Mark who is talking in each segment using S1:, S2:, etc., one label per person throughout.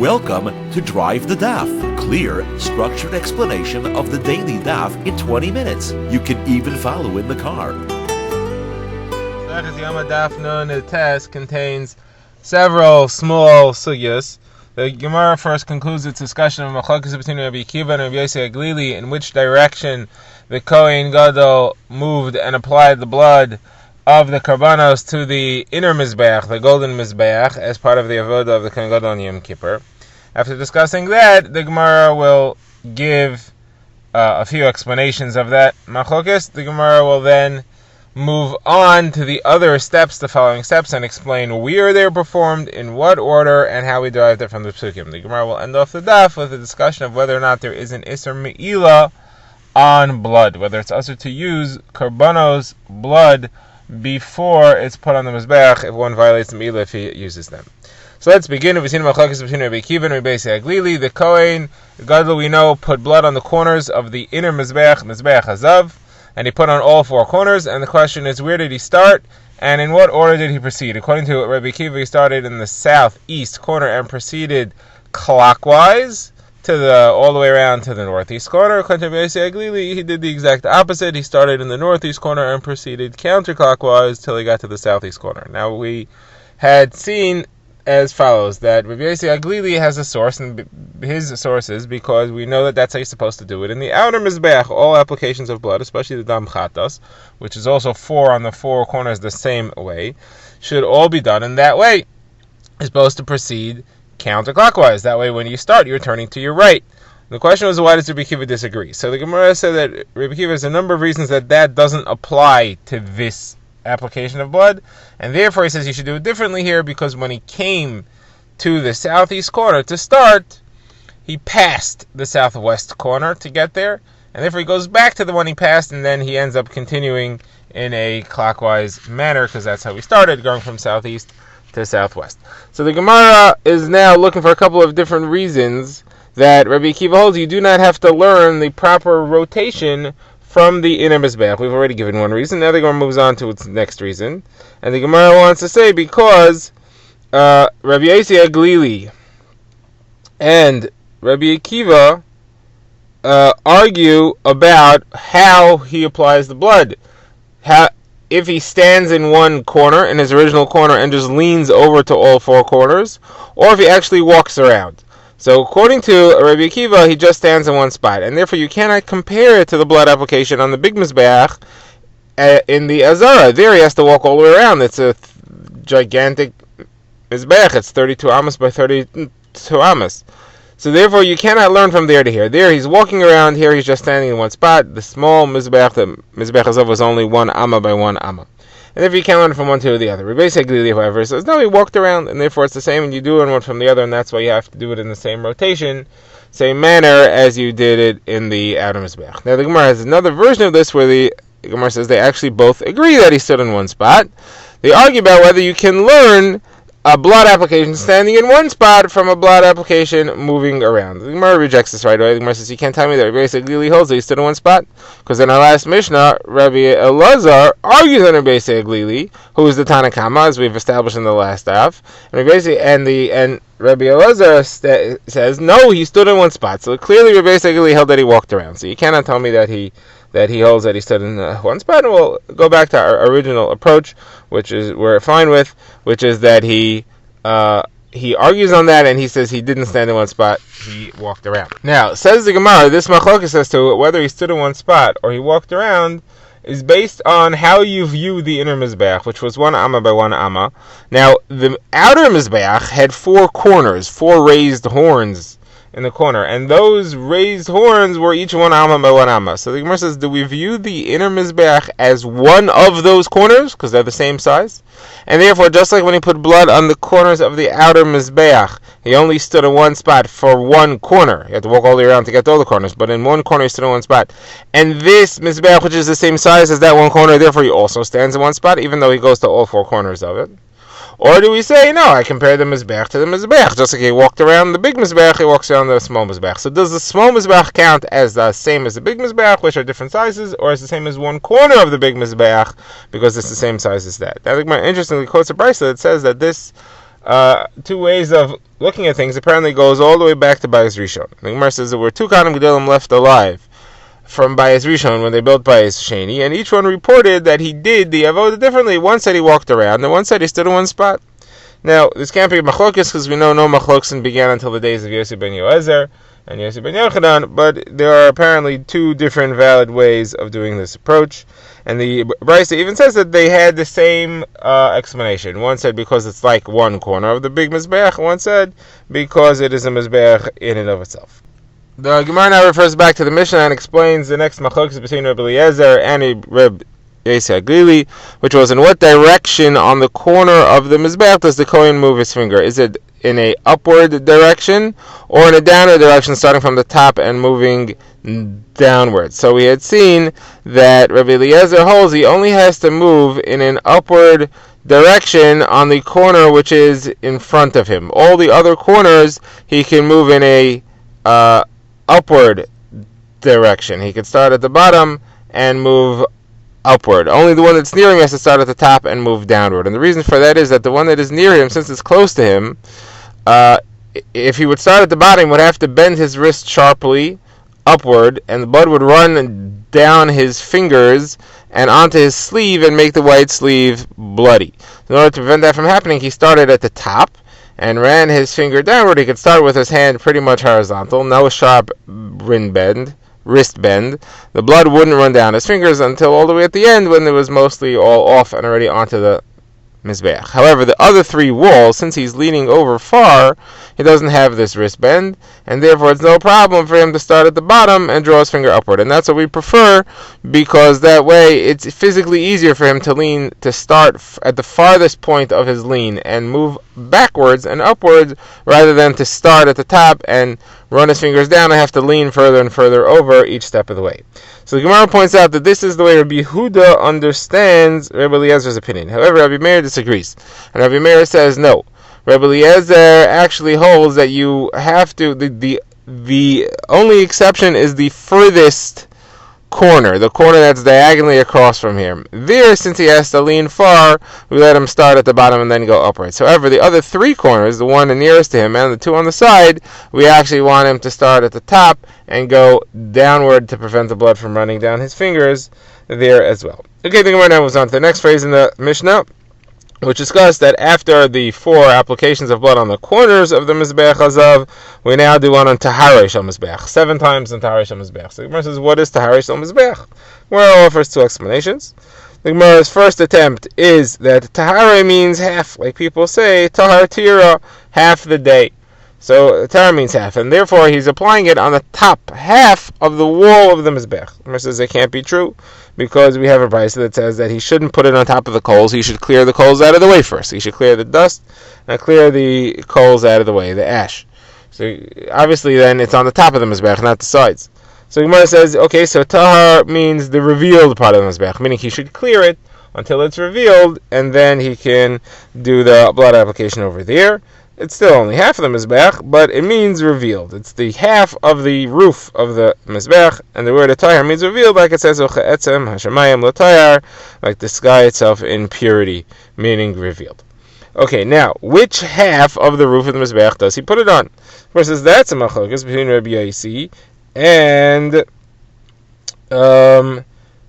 S1: Welcome to Drive the Daf. Clear, structured explanation of the daily daf in 20 minutes. You can even follow in the car.
S2: That is Yoma Daf known as test contains several small sugyas. The Gemara first concludes its discussion of machlokes between Rabbi Akiva and Rabbi Yossi Aglili, in which direction the Kohen Gadol moved and applied the blood of the karbanos to the inner mizbeach, the golden mizbeach, as part of the avodah of the Kohen Gadol on Yom Kippur. After discussing that, the Gemara will give a few explanations of that machlokes. The Gemara will then move on to the other steps, the following steps, and explain where they're performed, in what order, and how we derived it from the psukim. The Gemara will end off the daf with a discussion of whether or not there is an iser me'ila on blood, whether it's usher to use karbanos blood before it's put on the mizbeach if one violates the me'ila if he uses them. So let's begin. We've seen machlokes between Rabbi Akiva and Rabbi Yossi Aglili. The Kohen Gadol, we know, put blood on the corners of the inner mizbeach hazav, and he put on all four corners. And the question is, where did he start, and in what order did he proceed? According to Rabbi Akiva, he started in the southeast corner and proceeded clockwise all the way around to the northeast corner. According to Rabbi Yossi Aglili, he did the exact opposite. He started in the northeast corner and proceeded counterclockwise till he got to the southeast corner. Now, we had seen as follows, that Rabbi Yossi Aglili has a source, and his source is because we know that that's how you're supposed to do it. In the outer mizbeach, all applications of blood, especially the dam chatas, which is also four on the four corners the same way, should all be done in that way. You're supposed to proceed counterclockwise. That way, when you start, you're turning to your right. The question was, why does Rabbi Akiva disagree? So the Gemara said that Rabbi Akiva has a number of reasons that doesn't apply to this application of blood, and therefore he says you should do it differently here, because when he came to the southeast corner to start, he passed the southwest corner to get there, and therefore he goes back to the one he passed, and then he ends up continuing in a clockwise manner, because that's how he started, going from southeast to southwest. So the Gemara is now looking for a couple of different reasons that Rabbi Akiva holds you do not have to learn the proper rotation from the inner mizbeach. We've already given one reason. Now the Gemara moves on to its next reason. And the Gemara wants to say, because Rabbi Yossi Aglili and Rabbi Akiva argue about how he applies the blood. If he stands in one corner, in his original corner, and just leans over to all four corners, or if he actually walks around. So according to Rabbi Akiva, he just stands in one spot, and therefore you cannot compare it to the blood application on the big mizbeach in the Azara. There he has to walk all the way around. It's a gigantic mizbeach. It's 32 amas by 32 amas. So therefore you cannot learn from there to here. There he's walking around, here he's just standing in one spot. The small mizbeach, the mizbeach Azara, was only 1 amma by 1 amma. And therefore you can't learn from one to the other. Rabbi Yossi Aglili, however, says, no, he walked around, and therefore it's the same, and you do one from the other, and that's why you have to do it in the same rotation, same manner as you did it in the outer mizbeach. Now the Gemara has another version of this, where the Gemara says they actually both agree that he stood in one spot. They argue about whether you can learn a blood application standing in one spot from a blood application moving around. The Gemara rejects this right away. The Gemara says, you can't tell me that Rabbi Yossi Aglili holds that he stood in one spot, because in our last Mishnah, Rabbi Elazar argues on Rabbi Yossi Aglili, who is the Tana Kama, as we've established in the last daf, and Rabbi Elazar says, no, he stood in one spot. So clearly Rabbi Yossi Aglili held that he walked around. So you cannot tell me that he holds that he stood in one spot. And we'll go back to our original approach, which is we're fine with, which is that he argues on that, and he says he didn't stand in one spot, he walked around. Now, says the Gemara, this machlokes as to whether he stood in one spot or he walked around is based on how you view the inner mizbeach, which was 1 amma by 1 amma. Now, the outer mizbeach had 4 corners, 4 raised horns in the corner, and those raised horns were each 1 amma by 1 amma. So the Gemara says, do we view the inner mizbeach as one of those corners, because they're the same size? And therefore, just like when he put blood on the corners of the outer mizbeach, he only stood in one spot for one corner. He had to walk all the way around to get to all the corners, but in one corner he stood in one spot. And this mizbeach, which is the same size as that one corner, therefore he also stands in one spot, even though he goes to all 4 corners of it. Or do we say, no, I compare the mizbeach to the mizbeach. Just like he walked around the big mizbeach, he walks around the small mizbeach. So does the small mizbeach count as the same as the big mizbeach, which are different sizes, or is the same as one corner of the big mizbeach, because it's the same size as that? Now, interestingly, quotes a brisa that says that this two ways of looking at things apparently goes all the way back to Bayis Rishon. The Gemara says there were two Kohanim Gedolim left alive from Bayis Rishon when they built Bayis Sheni, and each one reported that he did the avodah differently. One said he walked around, and one said he stood in one spot. Now, this can't be machlokes because we know no machlokes began until the days of Yossi ben Yoezer and Yossi ben Yochanan, but there are apparently two different valid ways of doing this approach. And the Brisa even says that they had the same explanation. One said because it's like one corner of the big Mizbeach, one said because it is a Mizbeach in and of itself. The Gemara now refers back to the Mishnah and explains the next machlokes between Rabbi Eliezer and Rabbi Yossi Aglili, which was in what direction on the corner of the Mizbeach does the Kohen move his finger? Is it in a upward direction or in a downward direction, starting from the top and moving downward? So we had seen that Rabbi Eliezer holds he only has to move in an upward direction on the corner which is in front of him. All the other corners he can move in a upward direction. He can start at the bottom and move upward. Only the one that's near him has to start at the top and move downward. And the reason for that is that the one that is near him, since it's close to him, if he would start at the bottom, he would have to bend his wrist sharply upward, and the blood would run down his fingers and onto his sleeve and make the white sleeve bloody. In order to prevent that from happening, he started at the top and ran his finger downward. He could start with his hand pretty much horizontal, no sharp wrist bend. The blood wouldn't run down his fingers until all the way at the end when it was mostly all off and already onto the Mizbeach. However, the other three walls, since he's leaning over far, he doesn't have this wrist bend, and therefore it's no problem for him to start at the bottom and draw his finger upward. And that's what we prefer, because that way it's physically easier for him to start at the farthest point of his lean and move backwards and upwards, rather than to start at the top and run his fingers down and have to lean further and further over each step of the way. So the Gemara points out that this is the way Rabbi Yehuda understands Rabbi Eliezer's opinion. However, Rabbi Meir disagrees. And Rabbi Meir says no. Rabbi Eliezer actually holds that you have to, the only exception is the furthest corner, the corner that's diagonally across from here. There, since he has to lean far, we let him start at the bottom and then go upwards. However, the other three corners, the one nearest to him and the two on the side, we actually want him to start at the top and go downward to prevent the blood from running down his fingers there as well. Okay, the Gemara now moves on to the next phrase in the Mishnah, which discussed that after the 4 applications of blood on the corners of the Mizbeach Hazav, we now do one on Taharei Shel Mizbeach, 7 times on Taharei Shel Mizbeach. So the Gemara says, what is Taharei Shel Mizbeach? Well, offers 2 explanations. The Gemara's first attempt is that Taharei means half, like people say, Tahar Tira, half the day. So Tahar means half, and therefore he's applying it on the top half of the wall of the Mizbeach. The Gemara says it can't be true, because we have a brisa that says that he shouldn't put it on top of the coals. He should clear the coals out of the way first. He should clear the dust and clear the coals out of the way, the ash. So obviously then it's on the top of the Mizbeach, not the sides. So Gemara says, okay, so Tahar means the revealed part of the Mizbeach, meaning he should clear it until it's revealed, and then he can do the blood application over there. It's still only half of the Mizbeach, but it means revealed. It's the half of the roof of the Mizbeach, and the word Atayar means revealed, like it says, Etzem Hashemayim L'Tayar, like the sky itself in purity, meaning revealed. Okay, now, which half of the roof of the Mizbeach does he put it on? Versus that's a machlokes between Rabbi Yossi and Rabbi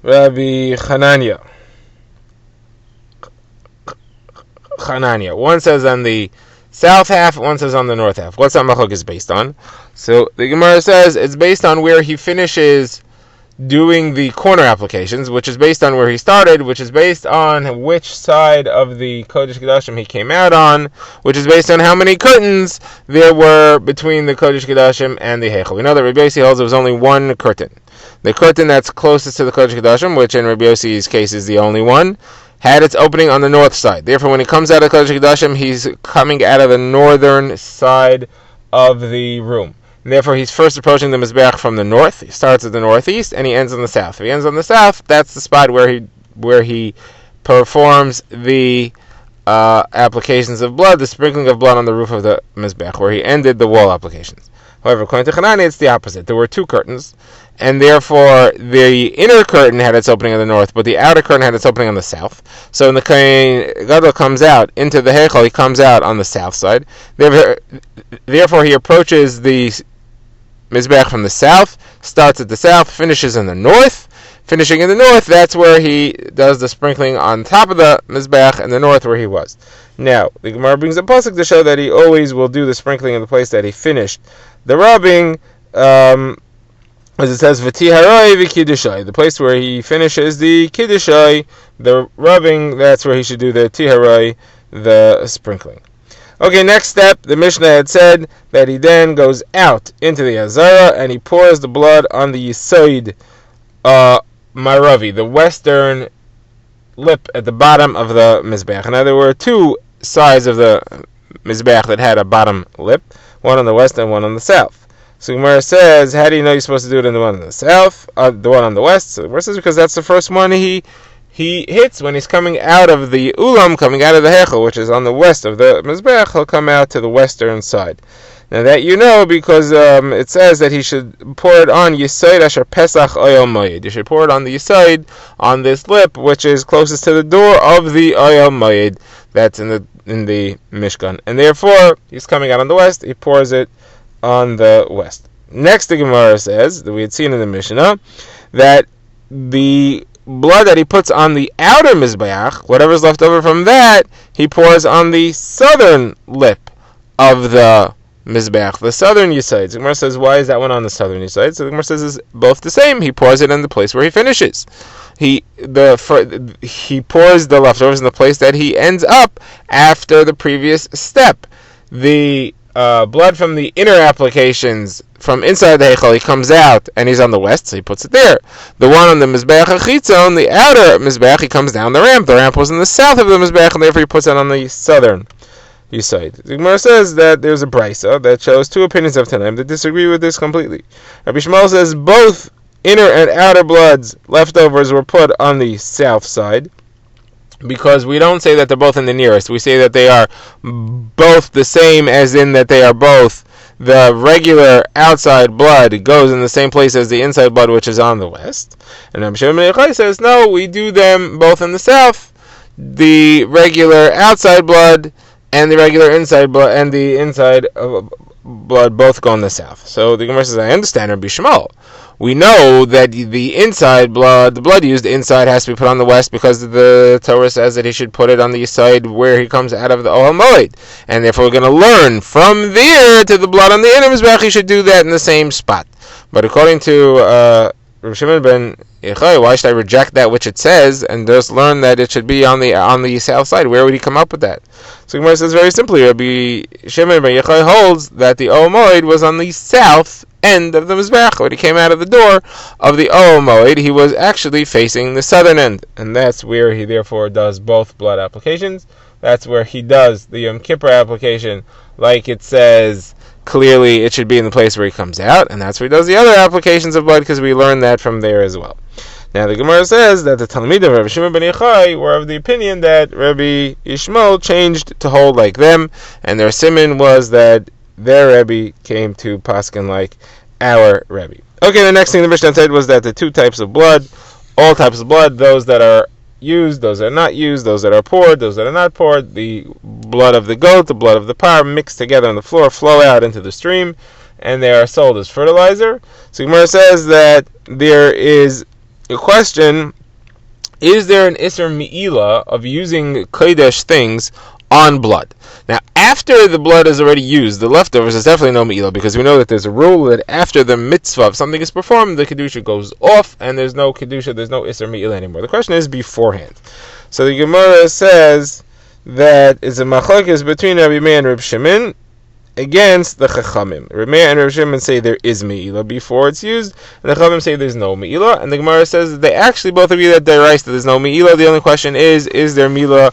S2: Hanania. One says on the south half, one says on the north half. What's that machlokes based on? So the Gemara says it's based on where he finishes doing the corner applications, which is based on where he started, which is based on which side of the Kodesh Kodashim he came out on, which is based on how many curtains there were between the Kodesh Kodashim and the Heichel. We know that Rabbi Yossi holds there was only one curtain. The curtain that's closest to the Kodesh Kodashim, which in Rabbi Yossi's case is the only one, had its opening on the north side. Therefore, when he comes out of Kodesh Kodashim, he's coming out of the northern side of the room. And therefore, he's first approaching the Mizbeach from the north. He starts at the northeast, and he ends on the south. If he ends on the south, that's the spot where he performs the applications of blood, the sprinkling of blood on the roof of the Mizbeach, where he ended the wall applications. However, according to Hanani, it's the opposite. There were two curtains, and therefore the inner curtain had its opening on the north, but the outer curtain had its opening on the south. So when the Kohen Gadol comes out into the Heichal, he comes out on the south side. Therefore, he approaches the Mizbeach from the south, starts at the south, finishes in the north. Finishing in the north, that's where he does the sprinkling on top of the Mizbeach, and the north where he was. Now, the Gemara brings a pasuk to show that he always will do the sprinkling in the place that he finished the rubbing, as it says, V'tiharai v'kiddushay, the place where he finishes the kiddushay, the rubbing, that's where he should do the tiharai, the sprinkling. Okay, next step, the Mishnah had said that he then goes out into the Azara and he pours the blood on the Yisoid Maravi, the western lip at the bottom of the Mizbeach. Now, there were two sides of the Mizbeach that had a bottom lip, one on the west and one on the south. So Gemara says, how do you know you're supposed to do it in the one on the south, the one on the west? So Gemara says, because that's the first one he hits when he's coming out of the Ulam, coming out of the Hechel, which is on the west of the Mizbeach. He'll come out to the western side. Now that you know, because it says that he should pour it on Yisoid Asher Pesach Oyel Moed. You should pour it on the Yisoid, on this lip, which is closest to the door of the Oyel Moed. That's in the Mishkan. And therefore, he's coming out on the west, he pours it on the west. Next, the Gemara says, that we had seen in the Mishnah, that the blood that he puts on the outer Mizbeach, whatever's left over from that, he pours on the southern lip of the Mizbeach, the southern Yisoid. The Gemara says, why is that one on the southern Yisoid? So the Gemara says, it's both the same. He pours it in the place where he finishes. He pours the leftovers in the place that he ends up after the previous step. The blood from the inner applications from inside the Heichal, he comes out and he's on the west, so he puts it there. The one on the Mizbeach HaChitzon, the outer Mizbeach, he comes down the ramp. The ramp was in the south of the Mizbeach, and therefore he puts it on the southern Yisoid. The Gemara says that there's a brisa that shows two opinions of Tanaim that disagree with this completely. Rabbi Shmuel says both inner and outer bloods, leftovers, were put on the south side, because we don't say that they're both in the nearest. We say that they are both the same, as in that they are both the regular outside blood goes in the same place as the inside blood, which is on the west. And Rabbi Shimon ben Yochai says, no, we do them both in the south. The regular outside blood and the regular inside blood and the inside blood both go in the south. So the Gemara says, I understand Rabbi Shmuel. We know that the inside blood, the blood used inside, has to be put on the west, because the Torah says that he should put it on the side where he comes out of the Ohel Moed. And therefore we're going to learn from there to the blood on the inner Mizbeach, he should do that in the same spot. But according to Rabbi Shimon ben Yochai, why should I reject that which it says and just learn that it should be on the south side? Where would he come up with that? So Gemara says very simply, Rabbi Shimon ben Yochai holds that the Ohel Moed was on the south end of the Mizbeach. When he came out of the door of the Ohel Moed, he was actually facing the southern end, and that's where he therefore does both blood applications. That's where he does the Yom Kippur application, like it says clearly it should be in the place where he comes out, and that's where he does the other applications of blood, because we learned that from there as well. Now the Gemara says that the Talmidim of Rabbi Shimon ben Yochai were of the opinion that Rabbi Yishmael changed to hold like them, and their siman was that their Rebbe came to paskin like our Rebbe. Okay, the next thing the Mishnah said was that the two types of blood, all types of blood, those that are used, those that are not used, those that are poured, those that are not poured, the blood of the goat, the blood of the par, mixed together on the floor, flow out into the stream, and they are sold as fertilizer. So Gemara says that there is a question, is there an Isser Me'ila of using Kodesh things on blood? Now, after the blood is already used, the leftovers, is definitely no me'ila, because we know that there's a rule that after the mitzvah of something is performed, the kedusha goes off, and there's no kedusha, there's no isser me'ila anymore. The question is beforehand. So the Gemara says that it's a machlokes between Rabbi Meir and Rabbi Shimon against the Chachamim. Rabbi Meir and Rabbi Shimon say there is me'ila before it's used, and the Chachamim say there's no me'ila, and the Gemara says that they actually both agree that there's no me'ila. The only question is there me'ila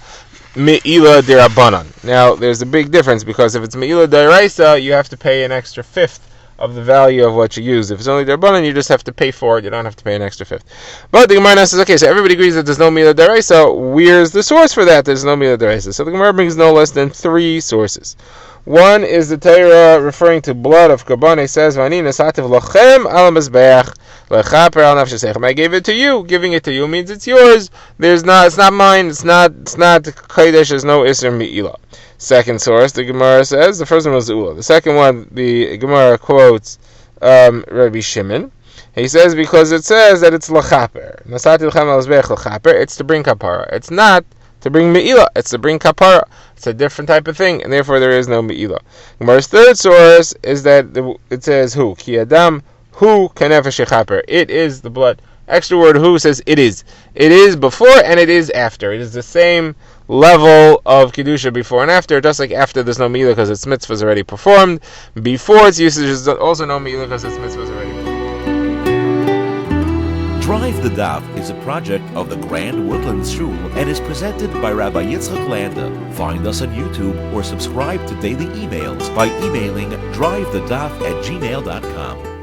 S2: derabanan. Now, there's a big difference, because if it's me'ila deraisa, you have to pay an extra fifth of the value of what you use. If it's only derabanan, you just have to pay for it. You don't have to pay an extra fifth. But the Gemara says, okay, so everybody agrees that there's no me'ila deraisa. Where's the source for that? There's no me'ila deraisa. So the Gemara brings no less than three sources. One is the Torah referring to blood of Korban. It says, "Vani nasativ lochem al mizbeach lechaper al nafshesechem." I gave it to you. Giving it to you means it's yours. It's not mine. It's not kodesh. There's no iser mi'ilah. Second source, the Gemara says, the first one was Ula. The second one, the Gemara quotes Rabbi Shimon. He says because it says that it's lachaper. Nasati l'chem al mizbeach lachaper. It's to bring kapara. It's not to bring me'ilah. It's to bring kapara. It's a different type of thing, and therefore there is no me'ilah. Gemara's third source is that it says who? Ki adam hu kanefesh yechaper. It is the blood. Extra word who says it is. It is before and it is after. It is the same level of kedusha before and after. Just like after there's no me'ilah because its mitzvah is already performed. Before its usage is also no me'ilah because its mitzvah is already performed.
S1: Drive the Daf is a project of the Grand Woodlands Shul and is presented by Rabbi Yitzchak Landa. Find us on YouTube or subscribe to daily emails by emailing drivethedaf@gmail.com.